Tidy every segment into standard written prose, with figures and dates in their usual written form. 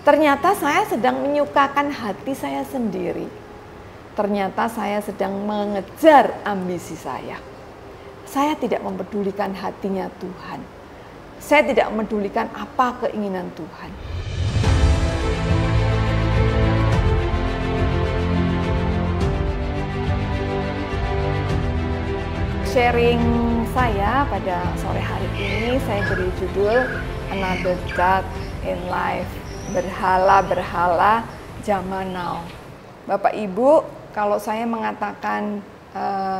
Ternyata saya sedang menyukakan hati saya sendiri. Ternyata saya sedang mengejar ambisi saya. Saya tidak mempedulikan hatinya Tuhan. Saya tidak mempedulikan apa keinginan Tuhan. Sharing saya pada sore hari ini saya beri judul Another God in Life. Berhala-berhala zaman now. Bapak Ibu, kalau saya mengatakan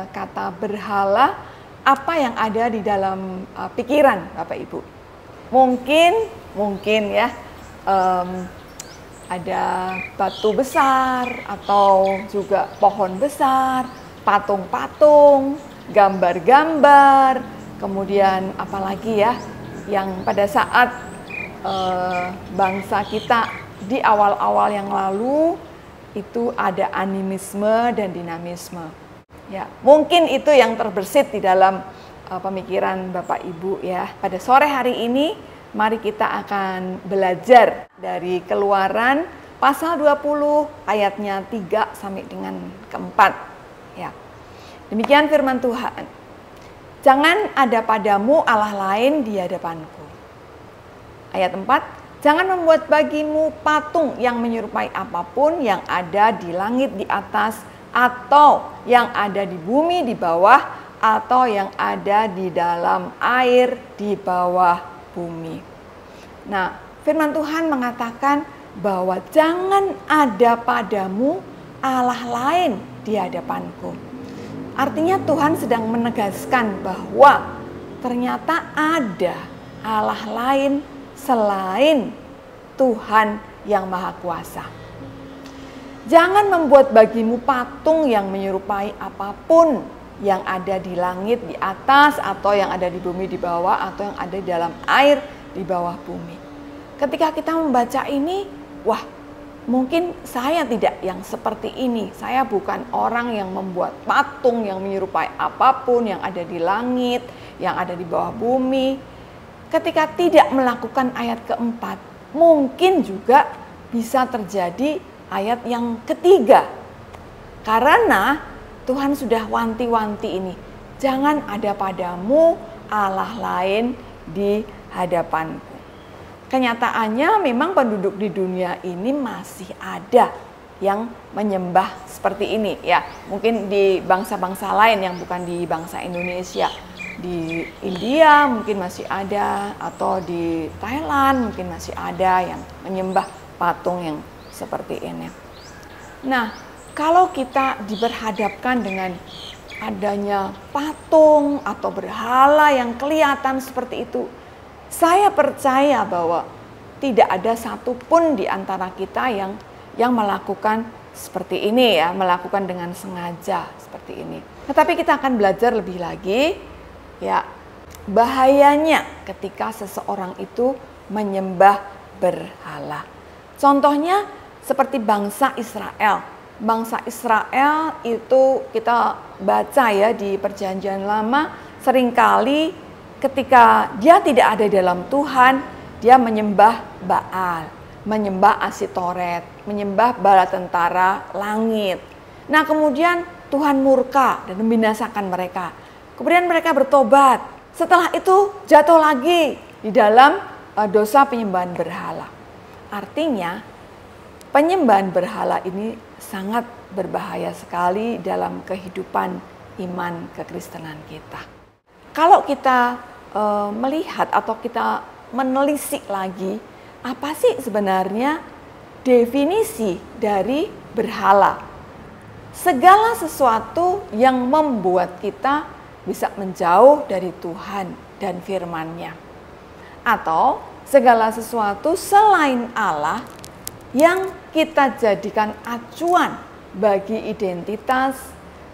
kata berhala, apa yang ada di dalam pikiran Bapak Ibu? Mungkin ya ada batu besar atau juga pohon besar, patung-patung, gambar-gambar, kemudian apalagi ya yang pada saat bangsa kita di awal-awal yang lalu itu ada animisme dan dinamisme. Ya, mungkin itu yang terbersit di dalam pemikiran Bapak Ibu ya. Pada sore hari ini mari kita akan belajar dari Keluaran pasal 20 ayatnya 3 sampai dengan ke-4 ya. Demikian firman Tuhan. Jangan ada padamu Allah lain di hadapanku. Ayat 4, jangan membuat bagimu patung yang menyerupai apapun yang ada di langit di atas, atau yang ada di bumi di bawah, atau yang ada di dalam air di bawah bumi. Nah, firman Tuhan mengatakan bahwa jangan ada padamu Allah lain di hadapanku. Artinya Tuhan sedang menegaskan bahwa ternyata ada Allah lain selain Tuhan yang Maha Kuasa. Jangan membuat bagimu patung yang menyerupai apapun yang ada di langit di atas, atau yang ada di bumi di bawah, atau yang ada di dalam air di bawah bumi. Ketika kita membaca ini, wah, mungkin saya tidak yang seperti ini. Saya bukan orang yang membuat patung yang menyerupai apapun yang ada di langit, yang ada di bawah bumi. Ketika tidak melakukan ayat keempat, mungkin juga bisa terjadi ayat yang ketiga. Karena Tuhan sudah wanti-wanti ini, jangan ada padamu Allah lain di hadapanku. Kenyataannya memang penduduk di dunia ini masih ada yang menyembah seperti ini ya. Mungkin di bangsa-bangsa lain yang bukan di bangsa Indonesia. Di India mungkin masih ada, atau di Thailand mungkin masih ada yang menyembah patung yang seperti ini. Nah, kalau kita diberhadapkan dengan adanya patung atau berhala yang kelihatan seperti itu, saya percaya bahwa tidak ada satupun di antara kita yang melakukan seperti ini ya, melakukan dengan sengaja seperti ini. Tetapi kita akan belajar lebih lagi ya, bahayanya ketika seseorang itu menyembah berhala. Contohnya seperti bangsa Israel. Bangsa Israel itu kita baca ya di Perjanjian Lama, seringkali ketika dia tidak ada dalam Tuhan, dia menyembah Baal, menyembah Asitoret, menyembah bala tentara langit. Nah, kemudian Tuhan murka dan membinasakan mereka. Kemudian mereka bertobat. Setelah itu jatuh lagi di dalam dosa penyembahan berhala. Artinya penyembahan berhala ini sangat berbahaya sekali dalam kehidupan iman kekristenan kita. Kalau kita melihat atau kita menelisik lagi, apa sih sebenarnya definisi dari berhala? Segala sesuatu yang membuat kita bisa menjauh dari Tuhan dan firman-Nya. Atau segala sesuatu selain Allah yang kita jadikan acuan bagi identitas,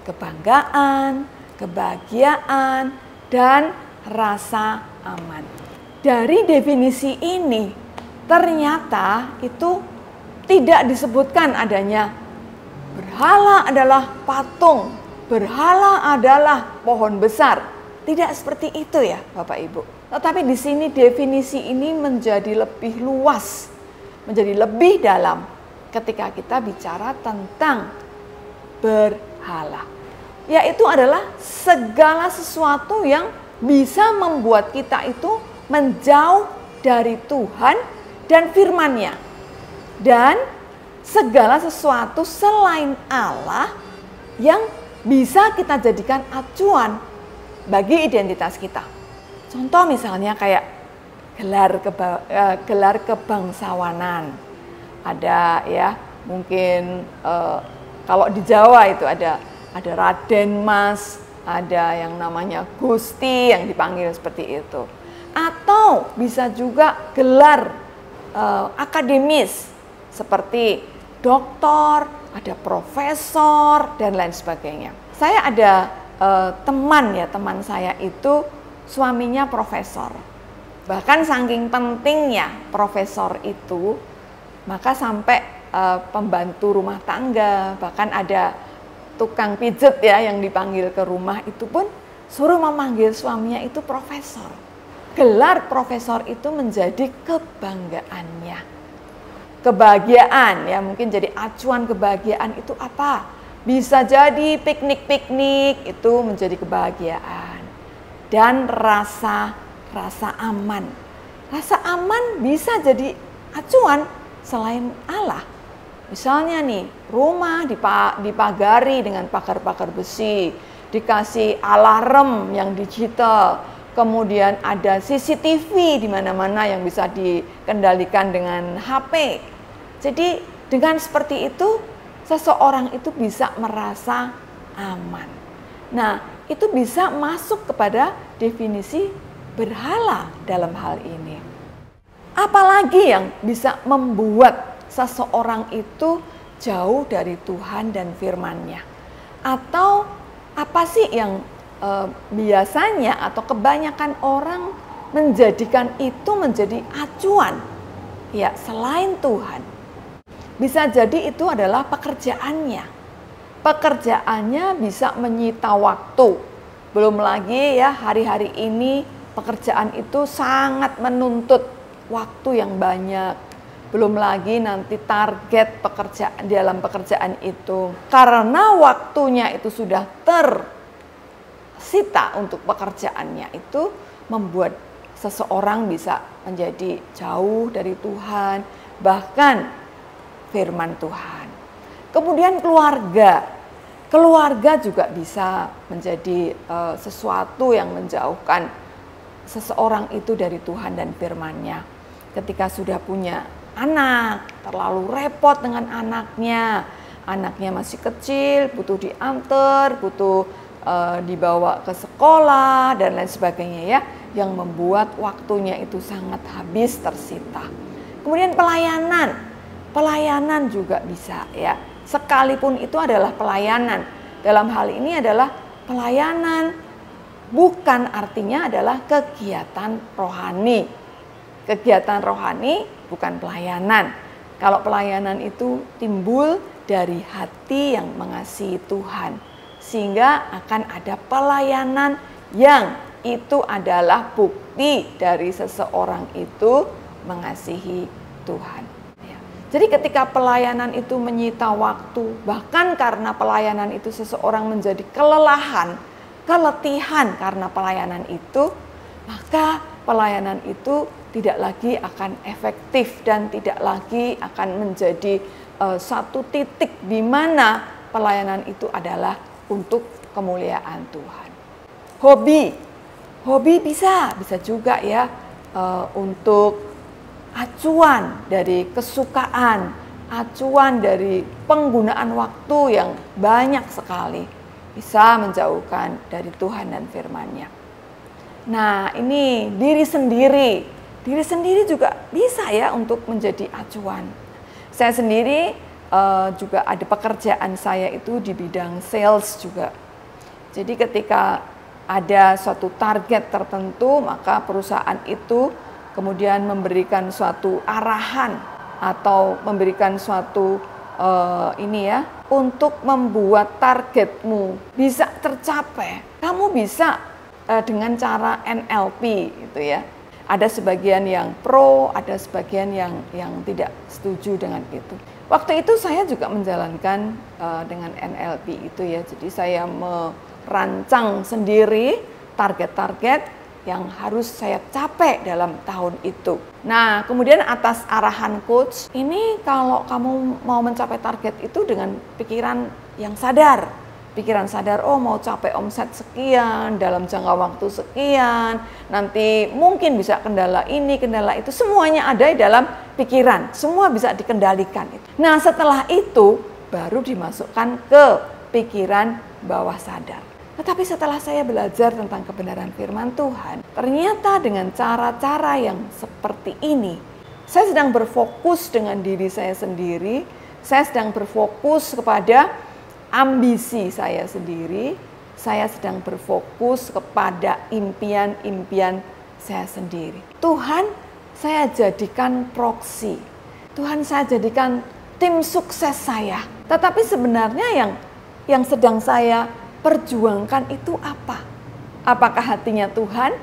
kebanggaan, kebahagiaan, dan rasa aman. Dari definisi ini, ternyata itu tidak disebutkan adanya berhala adalah patung, berhala adalah pohon besar. Tidak seperti itu ya Bapak Ibu. Tetapi di sini definisi ini menjadi lebih luas. menjadi lebih dalam ketika kita bicara tentang berhala. Yaitu adalah segala sesuatu yang bisa membuat kita itu menjauh dari Tuhan dan firman-Nya. Dan segala sesuatu selain Allah yang bisa kita jadikan acuan bagi identitas kita. Contoh misalnya kayak gelar kebangsawanan. Ada ya, mungkin kalau di Jawa itu ada Raden Mas, ada yang namanya Gusti yang dipanggil seperti itu. Atau bisa juga gelar akademis seperti doktor, ada profesor dan lain sebagainya. Saya ada teman saya itu suaminya profesor. Bahkan saking pentingnya profesor itu, maka sampai pembantu rumah tangga, bahkan ada tukang pijet ya yang dipanggil ke rumah itu pun suruh memanggil suaminya itu profesor. Gelar profesor itu menjadi kebanggaannya. Kebahagiaan ya, mungkin jadi acuan kebahagiaan itu apa? Bisa jadi piknik-piknik itu menjadi kebahagiaan. Dan rasa aman. Rasa aman bisa jadi acuan selain Allah. Misalnya nih, rumah dipagari dengan pagar-pagar besi, dikasih alarm yang digital, kemudian ada CCTV di mana-mana yang bisa dikendalikan dengan HP. Jadi dengan seperti itu, seseorang itu bisa merasa aman. Nah, itu bisa masuk kepada definisi berhala dalam hal ini. Apalagi yang bisa membuat seseorang itu jauh dari Tuhan dan firman-Nya? Atau apa sih yang biasanya atau kebanyakan orang menjadikan itu menjadi acuan? Ya, selain Tuhan. Bisa jadi itu adalah pekerjaannya. Pekerjaannya bisa menyita waktu. Belum lagi ya, hari-hari ini pekerjaan itu sangat menuntut waktu yang banyak. Belum lagi nanti target pekerjaan dalam pekerjaan itu. Karena waktunya itu sudah tersita untuk pekerjaannya itu, membuat seseorang bisa menjadi jauh dari Tuhan, bahkan firman Tuhan. Kemudian keluarga juga bisa menjadi sesuatu yang menjauhkan seseorang itu dari Tuhan dan firman-Nya. Ketika sudah punya anak, terlalu repot dengan anaknya masih kecil, butuh diantar, butuh dibawa ke sekolah dan lain sebagainya ya, yang membuat waktunya itu sangat habis, tersita. Kemudian pelayanan juga bisa ya, sekalipun itu adalah pelayanan. Dalam hal ini adalah pelayanan, bukan artinya adalah kegiatan rohani. Kegiatan rohani bukan pelayanan. Kalau pelayanan itu timbul dari hati yang mengasihi Tuhan, sehingga akan ada pelayanan yang itu adalah bukti dari seseorang itu mengasihi Tuhan. Jadi ketika pelayanan itu menyita waktu, bahkan karena pelayanan itu seseorang menjadi keletihan karena pelayanan itu, maka pelayanan itu tidak lagi akan efektif dan tidak lagi akan menjadi satu titik di mana pelayanan itu adalah untuk kemuliaan Tuhan. Hobi bisa juga ya untuk acuan dari kesukaan, acuan dari penggunaan waktu yang banyak sekali, bisa menjauhkan dari Tuhan dan firman-Nya. Nah, ini diri sendiri juga bisa ya untuk menjadi acuan. Saya sendiri juga ada pekerjaan saya itu di bidang sales juga. Jadi ketika ada suatu target tertentu, maka perusahaan itu kemudian memberikan suatu arahan atau memberikan suatu untuk membuat targetmu bisa tercapai. Kamu bisa dengan cara NLP gitu ya. Ada sebagian yang pro, ada sebagian yang tidak setuju dengan itu. Waktu itu saya juga menjalankan dengan NLP itu ya. Jadi saya merancang sendiri target-target yang harus saya capai dalam tahun itu. Nah, kemudian atas arahan coach, ini kalau kamu mau mencapai target itu dengan pikiran yang sadar. Pikiran sadar, oh mau capai omset sekian, dalam jangka waktu sekian, nanti mungkin bisa kendala ini, kendala itu, semuanya ada di dalam pikiran, semua bisa dikendalikan. Nah, setelah itu baru dimasukkan ke pikiran bawah sadar. Tetapi setelah saya belajar tentang kebenaran firman Tuhan, ternyata dengan cara-cara yang seperti ini, saya sedang berfokus dengan diri saya sendiri, saya sedang berfokus kepada ambisi saya sendiri, saya sedang berfokus kepada impian-impian saya sendiri. Tuhan saya jadikan proksi, Tuhan saya jadikan tim sukses saya. Tetapi sebenarnya yang sedang saya perjuangkan itu apa? Apakah hatinya Tuhan?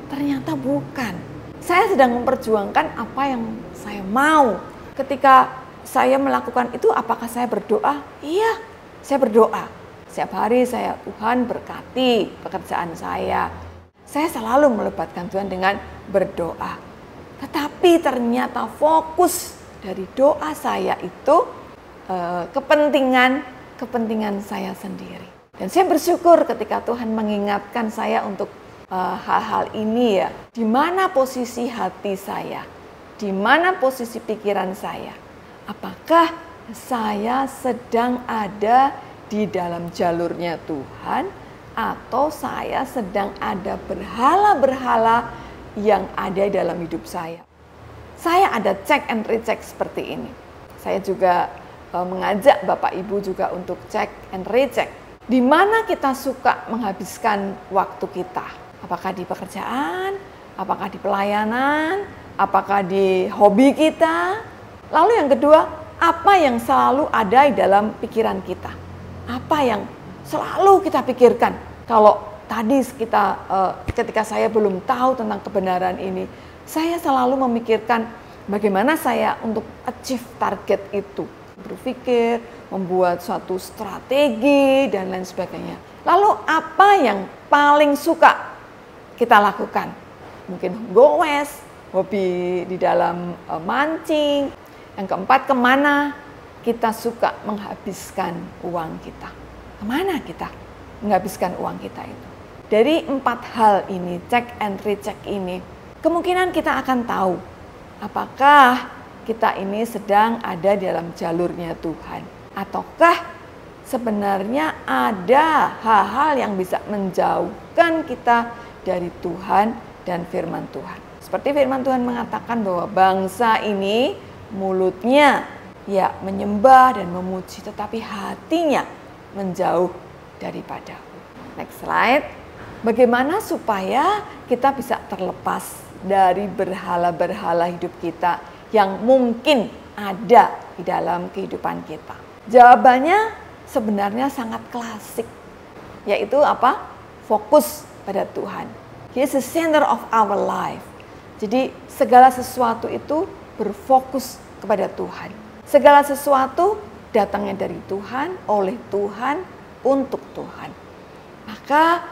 Ternyata bukan. Saya sedang memperjuangkan apa yang saya mau. Ketika saya melakukan itu, apakah saya berdoa? Iya, saya berdoa. Setiap hari saya, Tuhan berkati pekerjaan saya. Saya selalu melibatkan Tuhan dengan berdoa. Tetapi ternyata fokus dari doa saya itu kepentingan saya sendiri. Dan saya bersyukur ketika Tuhan mengingatkan saya untuk hal-hal ini ya. Di mana posisi hati saya? Di mana posisi pikiran saya? Apakah saya sedang ada di dalam jalurnya Tuhan? Atau saya sedang ada berhala-berhala yang ada dalam hidup saya? Saya ada check and recheck seperti ini. Saya juga mengajak Bapak Ibu juga untuk check and recheck. Di mana kita suka menghabiskan waktu kita? Apakah di pekerjaan? Apakah di pelayanan? Apakah di hobi kita? Lalu yang kedua, apa yang selalu ada di dalam pikiran kita? Apa yang selalu kita pikirkan? Kalau tadi ketika saya belum tahu tentang kebenaran ini, saya selalu memikirkan bagaimana saya untuk achieve target itu. Berpikir, membuat suatu strategi, dan lain sebagainya. Lalu apa yang paling suka kita lakukan? Mungkin goes, hobi di dalam mancing. Yang keempat, kemana kita suka menghabiskan uang kita? Kemana kita menghabiskan uang kita itu? Dari 4 hal ini, check and recheck ini, kemungkinan kita akan tahu apakah kita ini sedang ada dalam jalurnya Tuhan, ataukah sebenarnya ada hal-hal yang bisa menjauhkan kita dari Tuhan dan firman Tuhan. Seperti firman Tuhan mengatakan bahwa bangsa ini mulutnya ya menyembah dan memuji, tetapi hatinya menjauh daripadaku. Next slide. Bagaimana supaya kita bisa terlepas dari berhala-berhala hidup kita yang mungkin ada di dalam kehidupan kita? Jawabannya sebenarnya sangat klasik, yaitu apa? Fokus pada Tuhan. He is the center of our life. Jadi segala sesuatu itu berfokus kepada Tuhan. Segala sesuatu datangnya dari Tuhan, oleh Tuhan, untuk Tuhan. Maka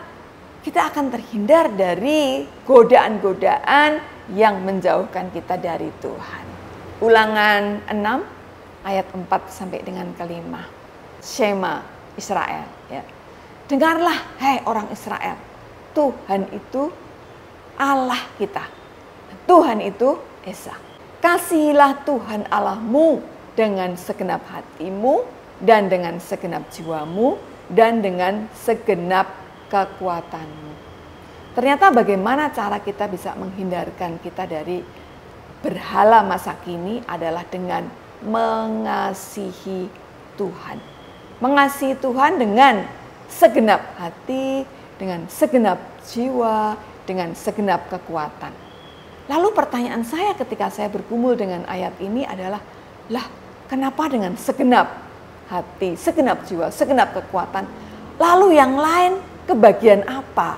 kita akan terhindar dari godaan-godaan yang menjauhkan kita dari Tuhan. Ulangan 6 ayat 4 sampai dengan ke-5. Shema Israel, ya. Dengarlah hai orang Israel, Tuhan itu Allah kita. Tuhan itu Esa. Kasihilah Tuhan Allahmu dengan segenap hatimu dan dengan segenap jiwamu dan dengan segenap kekuatanmu. Ternyata bagaimana cara kita bisa menghindarkan kita dari berhala masa kini adalah dengan mengasihi Tuhan. Mengasihi Tuhan dengan segenap hati, dengan segenap jiwa, dengan segenap kekuatan. Lalu pertanyaan saya ketika saya bergumul dengan ayat ini adalah, kenapa dengan segenap hati, segenap jiwa, segenap kekuatan? Lalu yang lain kebagian apa?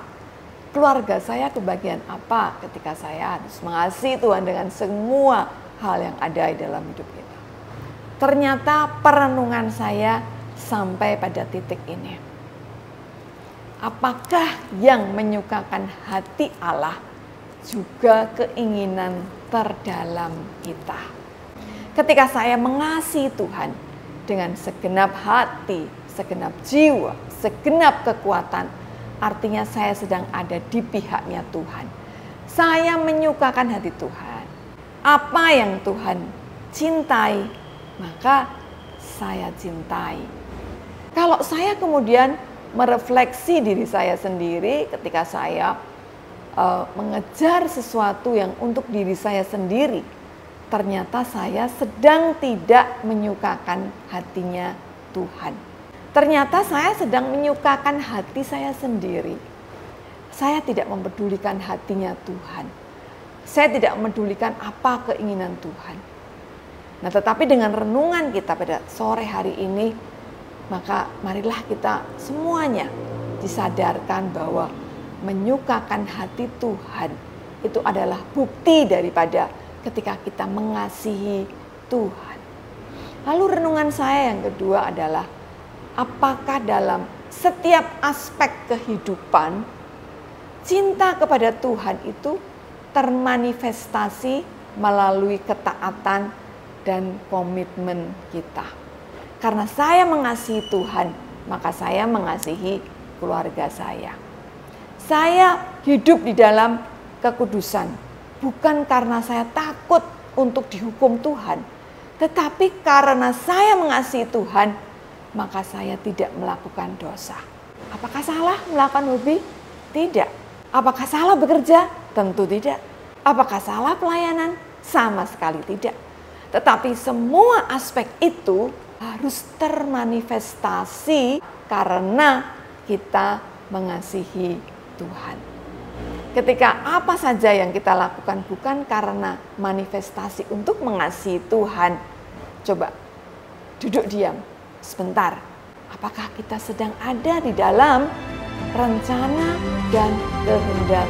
keluarga saya kebagian apa ketika saya harus mengasihi Tuhan dengan semua hal yang ada di dalam hidup kita. Ternyata perenungan saya sampai pada titik ini. Apakah yang menyukakan hati Allah juga keinginan terdalam kita? Ketika saya mengasihi Tuhan dengan segenap hati, segenap jiwa, segenap kekuatan, artinya saya sedang ada di pihaknya Tuhan. Saya menyukakan hati Tuhan. Apa yang Tuhan cintai, maka saya cintai. Kalau saya kemudian merefleksi diri saya sendiri ketika saya mengejar sesuatu yang untuk diri saya sendiri, ternyata saya sedang tidak menyukakan hatinya Tuhan. Ternyata saya sedang menyukakan hati saya sendiri. Saya tidak mempedulikan hatinya Tuhan. Saya tidak mempedulikan apa keinginan Tuhan. Nah, tetapi dengan renungan kita pada sore hari ini, maka marilah kita semuanya disadarkan bahwa menyukakan hati Tuhan itu adalah bukti daripada ketika kita mengasihi Tuhan. Lalu renungan saya yang kedua adalah, apakah dalam setiap aspek kehidupan cinta kepada Tuhan itu termanifestasi melalui ketaatan dan komitmen kita? Karena saya mengasihi Tuhan, maka saya mengasihi keluarga saya. Saya hidup di dalam kekudusan, bukan karena saya takut untuk dihukum Tuhan, tetapi karena saya mengasihi Tuhan, maka saya tidak melakukan dosa. Apakah salah melakukan hobi? Tidak. Apakah salah bekerja? Tentu tidak. Apakah salah pelayanan? Sama sekali tidak. Tetapi semua aspek itu harus termanifestasi karena kita mengasihi Tuhan. Ketika apa saja yang kita lakukan bukan karena manifestasi untuk mengasihi Tuhan, coba duduk diam sebentar. Apakah kita sedang ada di dalam rencana dan kehendak